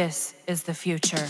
This is the future.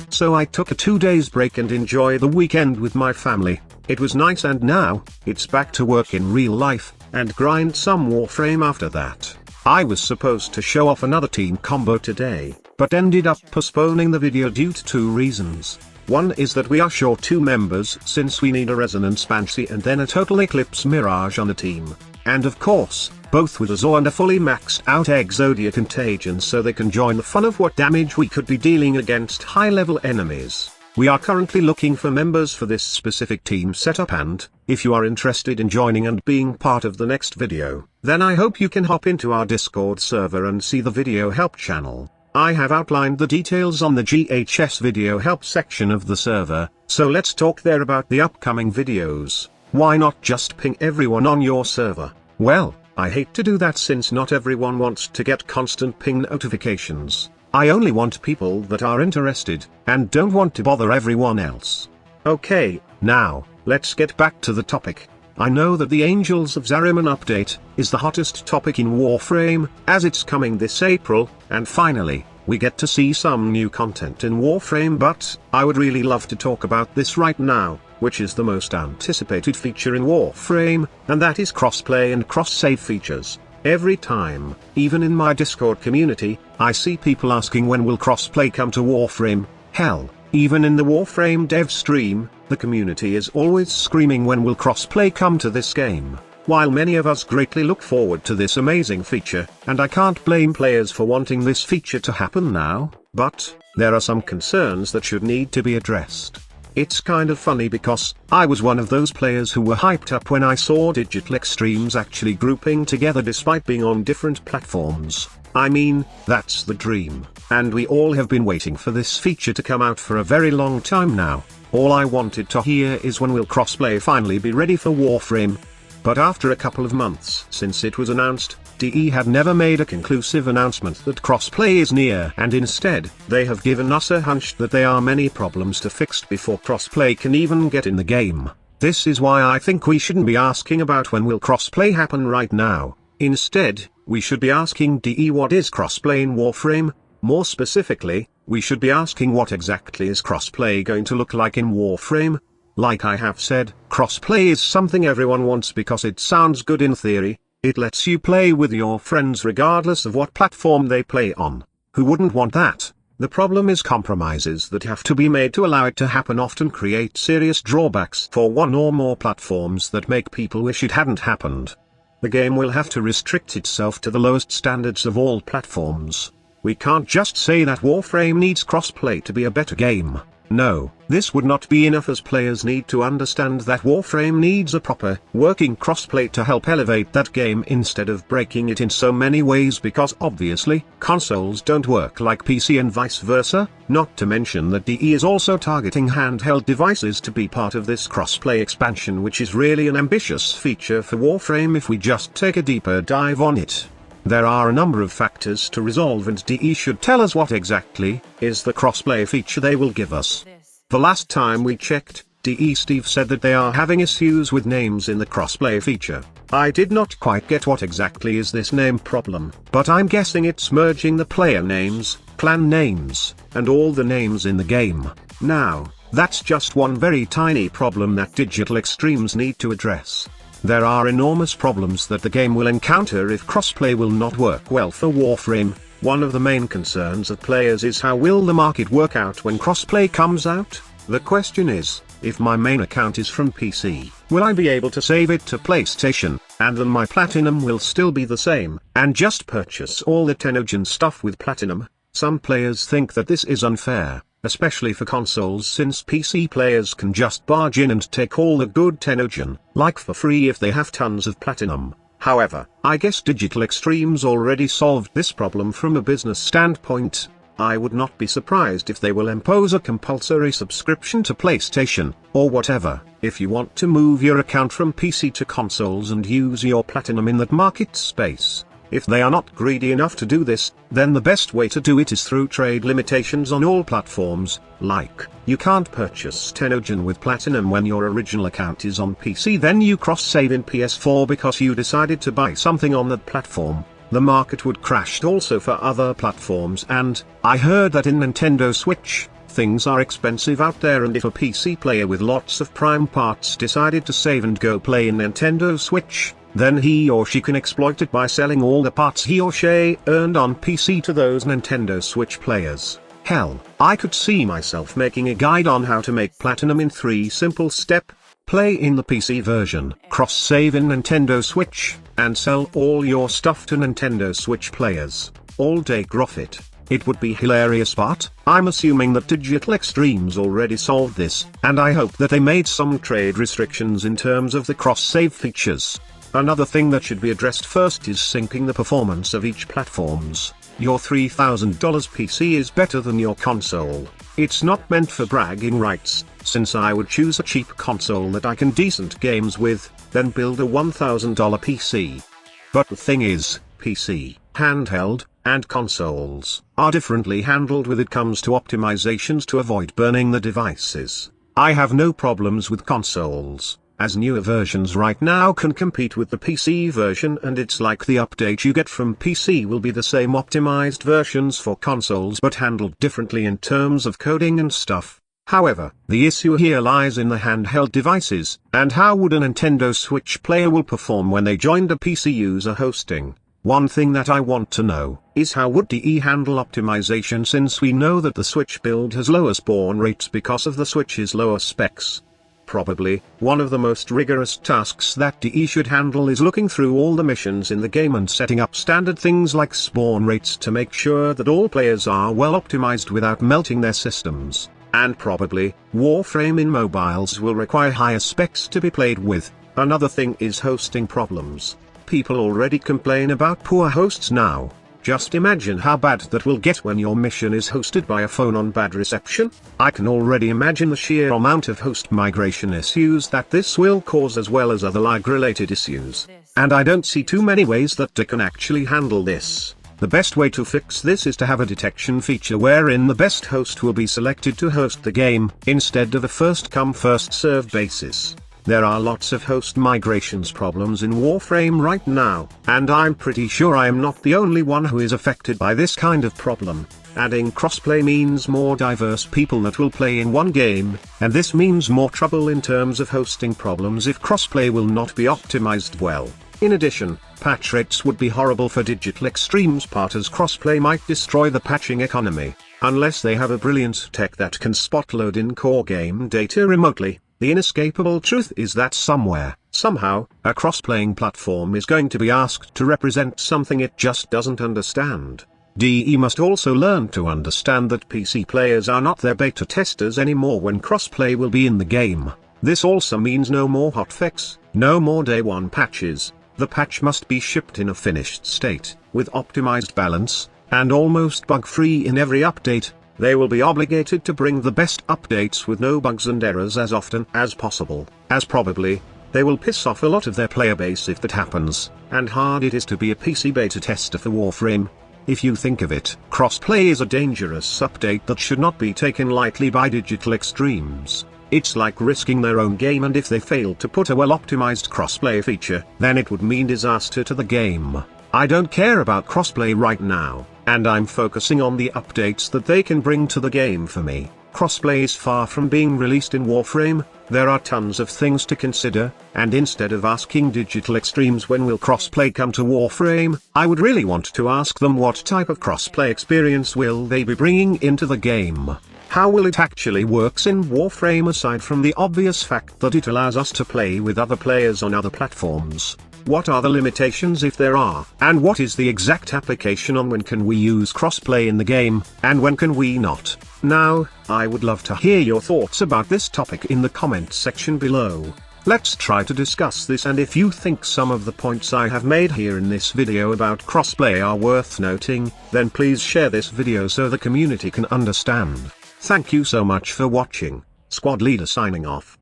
So I took a 2 days break and enjoyed the weekend with my family. It was nice, and now it's back to work in real life, and grind some Warframe after that. I was supposed to show off another team combo today, but ended up postponing the video due to 2 reasons. One is that we are short 2 members since we need a Resonance Banshee and then a Total Eclipse Mirage on the team. And of course, both with Azor and a fully maxed out Exodia Contagion so they can join the fun of what damage we could be dealing against high level enemies. We are currently looking for members for this specific team setup, and if you are interested in joining and being part of the next video, then I hope you can hop into our Discord server and see the video help channel. I have outlined the details on the GHS video help section of the server, so let's talk there about the upcoming videos. Why not just ping everyone on your server? Well, I hate to do that since not everyone wants to get constant ping notifications. I only want people that are interested, and don't want to bother everyone else. Okay, now, let's get back to the topic. I know that the Angels of Zariman update is the hottest topic in Warframe, as it's coming this April, and finally, we get to see some new content in Warframe, but I would really love to talk about this right now, which is the most anticipated feature in Warframe, and that is crossplay and cross-save features. Every time, even in my Discord community, I see people asking when will crossplay come to Warframe. Hell, even in the Warframe dev stream, the community is always screaming when will crossplay come to this game. While many of us greatly look forward to this amazing feature, and I can't blame players for wanting this feature to happen now, but there are some concerns that should need to be addressed. It's kind of funny because I was one of those players who were hyped up when I saw Digital Extremes actually grouping together despite being on different platforms. I mean, that's the dream, and we all have been waiting for this feature to come out for a very long time now. All I wanted to hear is when will crossplay finally be ready for Warframe. But after a couple of months since it was announced, DE have never made a conclusive announcement that crossplay is near, and instead, they have given us a hunch that there are many problems to fix before crossplay can even get in the game. This is why I think we shouldn't be asking about when will crossplay happen right now. Instead, we should be asking DE what is crossplay in Warframe. More specifically, we should be asking what exactly is crossplay going to look like in Warframe. Like I have said, crossplay is something everyone wants because it sounds good in theory. It lets you play with your friends regardless of what platform they play on. Who wouldn't want that? The problem is compromises that have to be made to allow it to happen often create serious drawbacks for one or more platforms that make people wish it hadn't happened. The game will have to restrict itself to the lowest standards of all platforms. We can't just say that Warframe needs crossplay to be a better game. No, this would not be enough, as players need to understand that Warframe needs a proper, working crossplay to help elevate that game instead of breaking it in so many ways, because obviously, consoles don't work like PC and vice versa, not to mention that DE is also targeting handheld devices to be part of this crossplay expansion, which is really an ambitious feature for Warframe if we just take a deeper dive on it. There are a number of factors to resolve, and DE should tell us what exactly is the crossplay feature they will give us. The last time we checked, DE Steve said that they are having issues with names in the crossplay feature. I did not quite get what exactly is this name problem, but I'm guessing it's merging the player names, clan names, and all the names in the game. Now, that's just one very tiny problem that Digital Extremes need to address. There are enormous problems that the game will encounter if crossplay will not work well for Warframe. One of the main concerns of players is how will the market work out when crossplay comes out? The question is, if my main account is from PC, will I be able to save it to PlayStation, and then my Platinum will still be the same, and just purchase all the Tenogen stuff with Platinum? Some players think that this is unfair, especially for consoles, since PC players can just barge in and take all the good Tenogen, like for free if they have tons of Platinum. However, I guess Digital Extremes already solved this problem from a business standpoint. I would not be surprised if they will impose a compulsory subscription to PlayStation, or whatever, if you want to move your account from PC to consoles and use your Platinum in that market space. If they are not greedy enough to do this, then the best way to do it is through trade limitations on all platforms, like, you can't purchase Tenogen with Platinum when your original account is on PC, then you cross-save in PS4 because you decided to buy something on that platform. the market would crash also for other platforms, and I heard that in Nintendo Switch, things are expensive out there, and if a PC player with lots of prime parts decided to save and go play in Nintendo Switch, then he or she can exploit it by selling all the parts he or she earned on PC to those Nintendo Switch players. Hell, I could see myself making a guide on how to make platinum in 3 simple steps. Play in the PC version, cross-save in Nintendo Switch, and sell all your stuff to Nintendo Switch players. All day profit. It would be hilarious, but I'm assuming that Digital Extremes already solved this, and I hope that they made some trade restrictions in terms of the cross-save features. Another thing that should be addressed first is syncing the performance of each platforms. Your $3,000 PC is better than your console. It's not meant for bragging rights, since I would choose a cheap console that I can decent games with, then build a $1,000 PC. But the thing is, PC, handheld, and consoles are differently handled when it comes to optimizations to avoid burning the devices. I have no problems with consoles, as newer versions right now can compete with the PC version, and it's like the update you get from PC will be the same optimized versions for consoles but handled differently in terms of coding and stuff. However, the issue here lies in the handheld devices, and how would a Nintendo Switch player will perform when they joined a PC user hosting. One thing that I want to know is how would DE handle optimization, since we know that the Switch build has lower spawn rates because of the Switch's lower specs. Probably, one of the most rigorous tasks that DE should handle is looking through all the missions in the game and setting up standard things like spawn rates to make sure that all players are well optimized without melting their systems. And probably, Warframe in mobiles will require higher specs to be played with. Another thing is hosting problems. People already complain about poor hosts now. Just imagine how bad that will get when your mission is hosted by a phone on bad reception. I can already imagine the sheer amount of host migration issues that this will cause, as well as other lag-related issues. And I don't see too many ways that they can actually handle this. The best way to fix this is to have a detection feature wherein the best host will be selected to host the game, instead of a first-come first-served basis. There are lots of host migrations problems in Warframe right now, and I'm pretty sure I am not the only one who is affected by this kind of problem. Adding crossplay means more diverse people that will play in one game, and this means more trouble in terms of hosting problems if crossplay will not be optimized well. In addition, patch rates would be horrible for Digital Extremes part, as crossplay might destroy the patching economy, unless they have a brilliant tech that can spot load in core game data remotely. The inescapable truth is that somewhere, somehow, a cross-playing platform is going to be asked to represent something it just doesn't understand. DE must also learn to understand that PC players are not their beta testers anymore when crossplay will be in the game. This also means no more hotfix, no more day one patches. The patch must be shipped in a finished state, with optimized balance, and almost bug-free in every update. They will be obligated to bring the best updates with no bugs and errors as often as possible, as probably, they will piss off a lot of their player base if that happens, and hard it is to be a PC beta tester for Warframe. If you think of it, crossplay is a dangerous update that should not be taken lightly by Digital Extremes. It's like risking their own game, and if they fail to put a well-optimized crossplay feature, then it would mean disaster to the game. I don't care about crossplay right now, and I'm focusing on the updates that they can bring to the game for me. Crossplay is far from being released in Warframe. There are tons of things to consider, and instead of asking Digital Extremes when will crossplay come to Warframe, I would really want to ask them what type of crossplay experience will they be bringing into the game. How will it actually works in Warframe, aside from the obvious fact that it allows us to play with other players on other platforms? What are the limitations, if there are, and what is the exact application on when can we use crossplay in the game, and when can we not? Now, I would love to hear your thoughts about this topic in the comment section below. Let's try to discuss this, and if you think some of the points I have made here in this video about crossplay are worth noting, then please share this video so the community can understand. Thank you so much for watching. Squad Leader signing off.